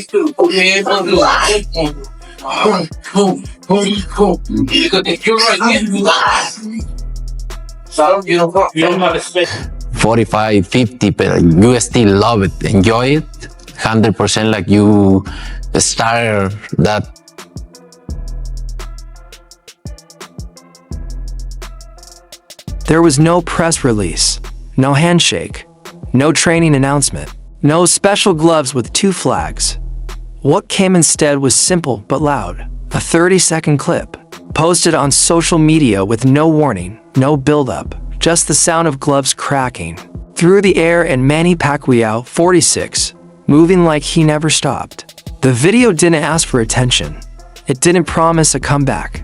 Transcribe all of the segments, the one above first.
$45, $50, but you still love it, enjoy it, 100% like you start that. There was no press release, no handshake, no training announcement, no special gloves with 2 flags. What came instead was simple but loud, a 30-second clip, posted on social media with no warning, no build-up, just the sound of gloves cracking through the air and MannyPacquiao, 46, moving like he never stopped. The video didn't ask for attention. It didn't promise a comeback.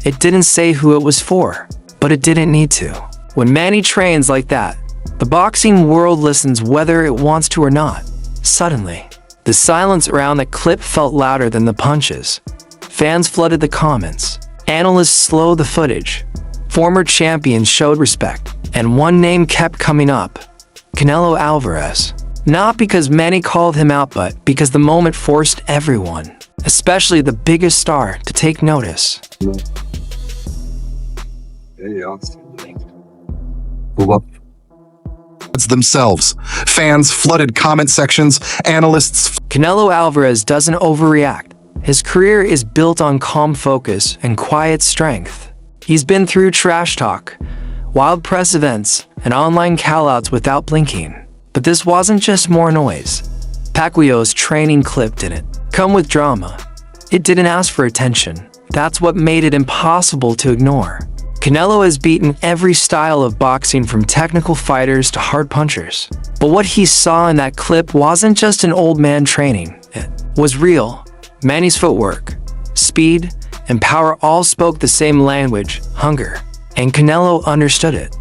It didn't say who it was for, but it didn't need to. When Manny trains like that, the boxing world listens whether it wants to or not. Suddenly, the silence around the clip felt louder than the punches. Fans flooded the comments. Analysts slowed the footage. Former champions showed respect. And one name kept coming up: Canelo Alvarez. Not because Manny called him out, but because the moment forced everyone, especially the biggest star, to take notice. Themselves. Fans flooded comment sections, analysts. Canelo Alvarez doesn't overreact. His career is built on calm focus and quiet strength. He's been through trash talk, wild press events, and online callouts without blinking. But this wasn't just more noise. Pacquiao's training clip didn't come with drama. It didn't ask for attention. That's what made it impossible to ignore. Canelo has beaten every style of boxing, from technical fighters to hard punchers. But what he saw in that clip wasn't just an old man training. It was real. Manny's footwork, speed, and power all spoke the same language: hunger. And Canelo understood it.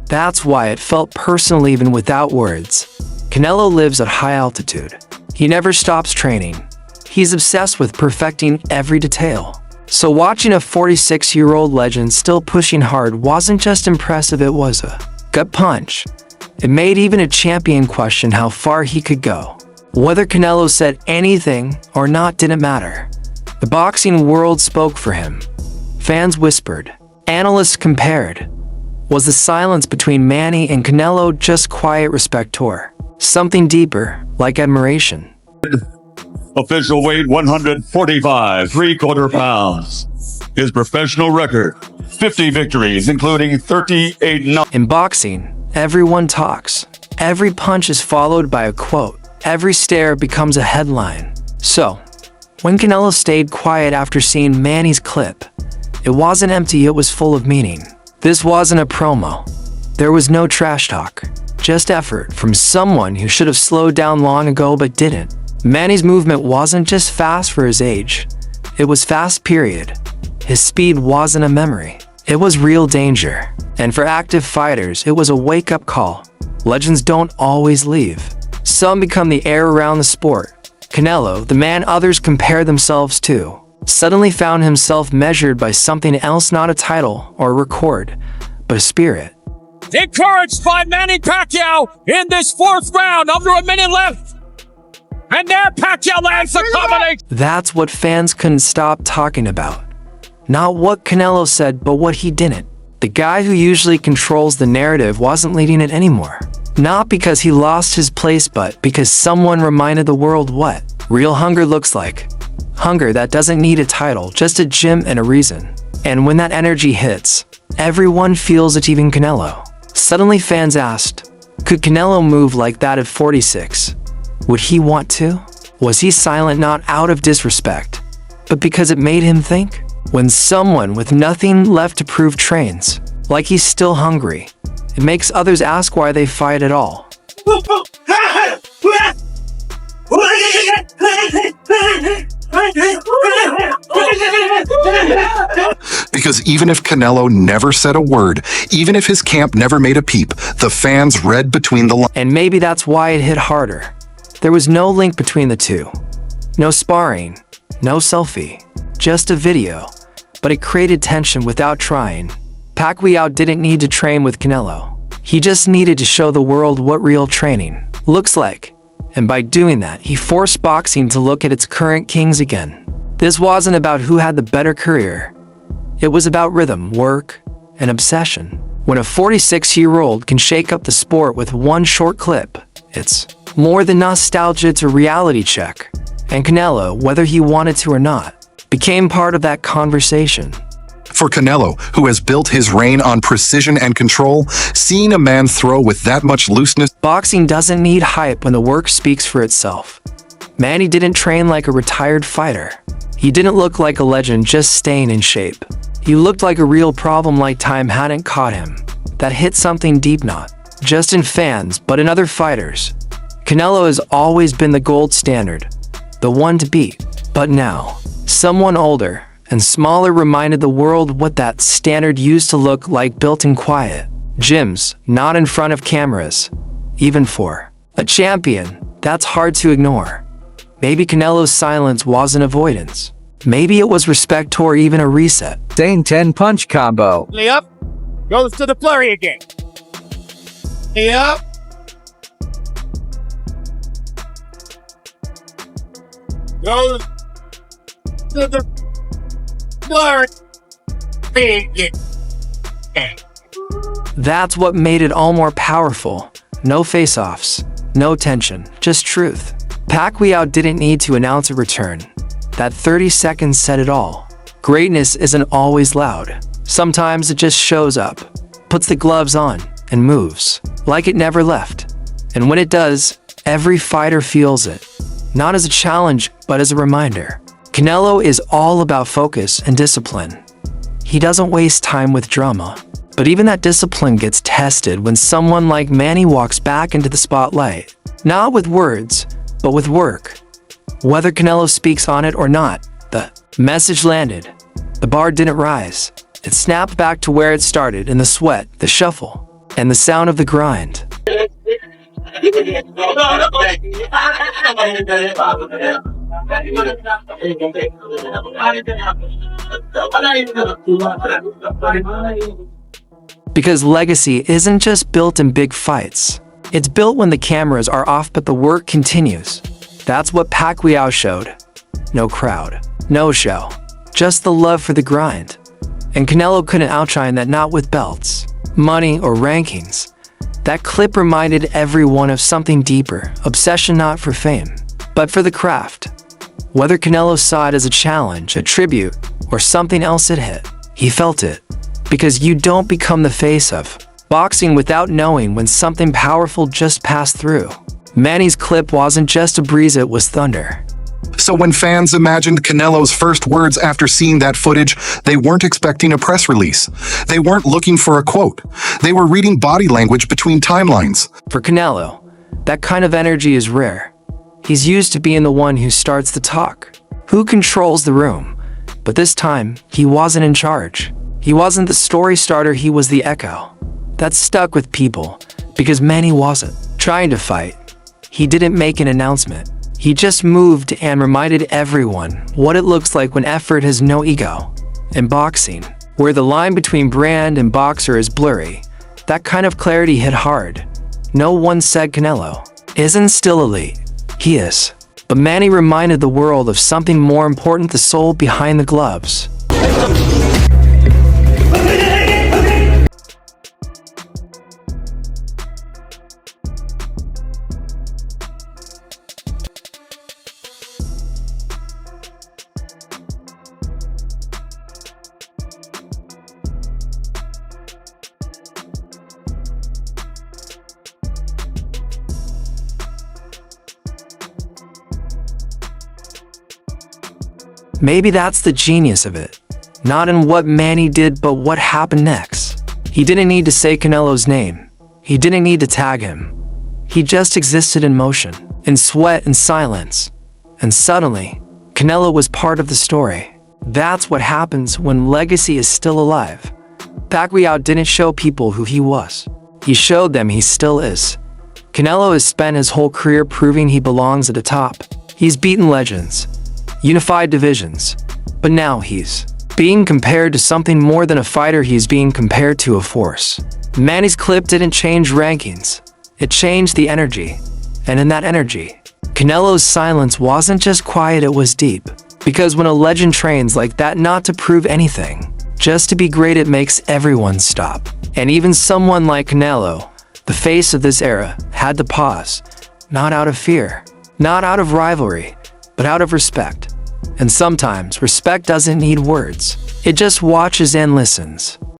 That's why it felt personal even without words. Canelo lives at high altitude. He never stops training. He's obsessed with perfecting every detail. So watching a 46-year-old legend still pushing hard wasn't just impressive, it was a gut punch. It made even a champion question how far he could go. Whether Canelo said anything or not didn't matter. The boxing world spoke for him. Fans whispered. Analysts compared. Was the silence between Manny and Canelo just quiet respect, or something deeper, like admiration? Official weight 145 3/4 pounds. His professional record: 50 victories, including 38 knocks. In boxing, everyone talks. Every punch is followed by a quote. Every stare becomes a headline. So, when Canelo stayed quiet after seeing Manny's clip, it wasn't empty, it was full of meaning. This wasn't a promo. There was no trash talk. Just effort from someone who should have slowed down long ago but didn't. Manny's movement wasn't just fast for his age. It was fast, period. His speed wasn't a memory. It was real danger. And for active fighters, it was a wake-up call. Legends don't always leave. Some become the air around the sport. Canelo, the man others compare themselves to, suddenly found himself measured by something else, not a title or a record, but a spirit. Encouraged by MannyPacquiao in this 4th round, under a minute left. And there Pacquiao lands the combination. That's what fans couldn't stop talking about. Not what Canelo said, but what he didn't. The guy who usually controls the narrative wasn't leading it anymore. Not because he lost his place, but because someone reminded the world what real hunger looks like. Hunger that doesn't need a title, just a gym and a reason. And when that energy hits, everyone feels it, even Canelo. Suddenly fans asked, could Canelo move like that at 46? Would he want to? Was he silent not out of disrespect, but because it made him think? When someone with nothing left to prove trains, like he's still hungry, it makes others ask why they fight at all. Because even if Canelo never said a word, even if his camp never made a peep, the fans read between the lines. And maybe that's why it hit harder. There was no link between the two. No sparring, no selfie, just a video. But it created tension without trying. Pacquiao didn't need to train with Canelo. He just needed to show the world what real training looks like. And by doing that, he forced boxing to look at its current kings again. This wasn't about who had the better career. It was about rhythm, work, and obsession. When a 46-year-old can shake up the sport with one short clip, it's more than nostalgia, it's a reality check. And Canelo, whether he wanted to or not, became part of that conversation. For Canelo, who has built his reign on precision and control, seeing a man throw with that much looseness. Boxing doesn't need hype when the work speaks for itself. Manny didn't train like a retired fighter. He didn't look like a legend just staying in shape. He looked like a real problem, like time hadn't caught him. That hit something deep, not just in fans, but in other fighters. Canelo has always been the gold standard, the one to beat. But now, someone older and smaller reminded the world what that standard used to look like, built in quiet gyms, not in front of cameras. Even for a champion, that's hard to ignore. Maybe Canelo's silence wasn't avoidance. Maybe it was respect or even a reset. Same 10-punch combo. Lay up. Goes to the flurry again. Lay up. Goes to the flurry again. That's what made it all more powerful. No face-offs, no tension, just truth. Pacquiao didn't need to announce a return. That 30 seconds said it all. Greatness isn't always loud. Sometimes it just shows up, puts the gloves on, and moves like it never left. And when it does, every fighter feels it. Not as a challenge, but as a reminder. Canelo is all about focus and discipline. He doesn't waste time with drama. But even that discipline gets tested when someone like Manny walks back into the spotlight. Not with words, but with work. Whether Canelo speaks on it or not, the message landed. The bar didn't rise. It snapped back to where it started, in the sweat, the shuffle, and the sound of the grind. Because legacy isn't just built in big fights. It's built when the cameras are off but the work continues. That's what Pacquiao showed. No crowd, no show, just the love for the grind. And Canelo couldn't outshine that, not with belts, money, or rankings. That clip reminded everyone of something deeper, obsession not for fame, but for the craft. Whether Canelo saw it as a challenge, a tribute, or something else, it hit. He felt it. Because you don't become the face of boxing without knowing when something powerful just passed through. Manny's clip wasn't just a breeze, it was thunder. So when fans imagined Canelo's first words after seeing that footage, they weren't expecting a press release. They weren't looking for a quote. They were reading body language between timelines. For Canelo, that kind of energy is rare. He's used to being the one who starts the talk, who controls the room. But this time, he wasn't in charge. He wasn't the story starter, he was the echo. That stuck with people, because Manny wasn't trying to fight. He didn't make an announcement. He just moved and reminded everyone what it looks like when effort has no ego. In boxing, where the line between brand and boxer is blurry, that kind of clarity hit hard. No one said Canelo isn't still elite. He is. But Manny reminded the world of something more important, the soul behind the gloves. Maybe that's the genius of it. Not in what Manny did, but what happened next. He didn't need to say Canelo's name. He didn't need to tag him. He just existed in motion, in sweat and silence. And suddenly, Canelo was part of the story. That's what happens when legacy is still alive. Pacquiao didn't show people who he was. He showed them he still is. Canelo has spent his whole career proving he belongs at the top. He's beaten legends, unified divisions, but now he's being compared to something more than a fighter. He's being compared to a force. Manny's clip didn't change rankings. It changed the energy. And in that energy, Canelo's silence wasn't just quiet, it was deep. Because when a legend trains like that, not to prove anything, just to be great, it makes everyone stop. And even someone like Canelo, the face of this era, had to pause. Not out of fear, not out of rivalry, but out of respect. And sometimes respect doesn't need words. It just watches and listens.